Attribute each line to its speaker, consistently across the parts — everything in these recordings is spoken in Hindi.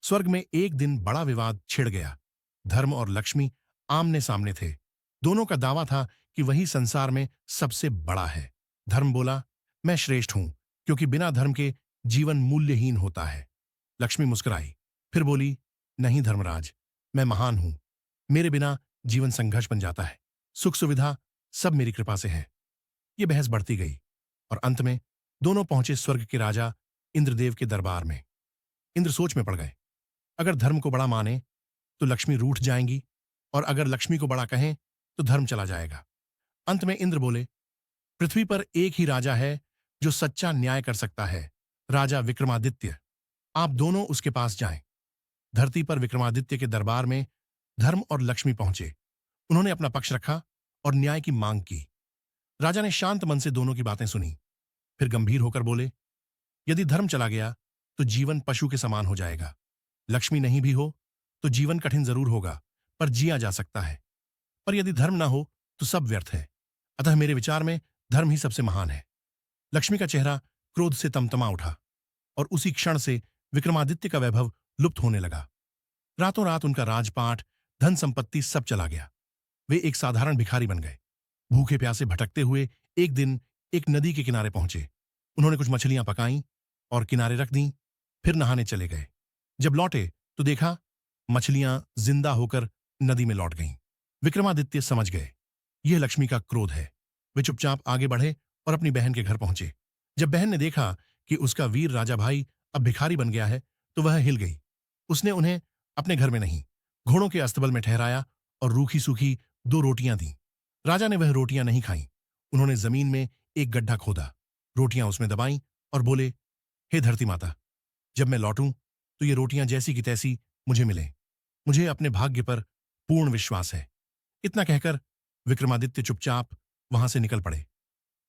Speaker 1: स्वर्ग में एक दिन बड़ा विवाद छिड़ गया। धर्म और लक्ष्मी आमने सामने थे। दोनों का दावा था कि वही संसार में सबसे बड़ा है। धर्म बोला, मैं श्रेष्ठ हूं, क्योंकि बिना धर्म के जीवन मूल्यहीन होता है। लक्ष्मी मुस्कुराई, फिर बोली, नहीं धर्मराज, मैं महान हूं। मेरे बिना जीवन संघर्ष बन जाता है। सुख सुविधा सब मेरी कृपा से है। ये बहस बढ़ती गई और अंत में दोनों पहुंचे स्वर्ग के राजा इंद्रदेव के दरबार में। इंद्र सोच में पड़ गए। अगर धर्म को बड़ा माने तो लक्ष्मी रूठ जाएंगी, और अगर लक्ष्मी को बड़ा कहें तो धर्म चला जाएगा। अंत में इंद्र बोले, पृथ्वी पर एक ही राजा है जो सच्चा न्याय कर सकता है, राजा विक्रमादित्य। आप दोनों उसके पास जाएं। धरती पर विक्रमादित्य के दरबार में धर्म और लक्ष्मी पहुंचे। उन्होंने अपना पक्ष रखा और न्याय की मांग की। राजा ने शांत मन से दोनों की बातें सुनी, फिर गंभीर होकर बोले, यदि धर्म चला गया तो जीवन पशु के समान हो जाएगा। लक्ष्मी नहीं भी हो तो जीवन कठिन जरूर होगा, पर जिया जा सकता है। पर यदि धर्म ना हो तो सब व्यर्थ है। अतः मेरे विचार में धर्म ही सबसे महान है। लक्ष्मी का चेहरा क्रोध से तमतमा उठा और उसी क्षण से विक्रमादित्य का वैभव लुप्त होने लगा। रातों रात उनका राजपाट, धन संपत्ति सब चला गया। वे एक साधारण भिखारी बन गए। भूखे प्यासे भटकते हुए एक दिन एक नदी के किनारे पहुंचे। उन्होंने कुछ मछलियां पकाईं और किनारे रख दीं, फिर नहाने चले गए। जब लौटे तो देखा मछलियां जिंदा होकर नदी में लौट गईं। विक्रमादित्य समझ गए, यह लक्ष्मी का क्रोध है। वे चुपचाप आगे बढ़े और अपनी बहन के घर पहुंचे। जब बहन ने देखा कि उसका वीर राजा भाई अब भिखारी बन गया है तो वह हिल गई। उसने उन्हें अपने घर में नहीं, घोड़ों के अस्तबल में ठहराया और रूखी सूखी 2 रोटियां दी। राजा ने वह रोटियां नहीं खाईं। उन्होंने जमीन में एक गड्ढा खोदा, रोटियां उसमें दबाईं और बोले, हे धरती माता, जब मैं लौटूं तो ये रोटियां जैसी की तैसी मुझे मिलें। मुझे अपने भाग्य पर पूर्ण विश्वास है। इतना कहकर विक्रमादित्य चुपचाप वहां से निकल पड़े।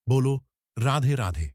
Speaker 1: बोलो, राधे राधे।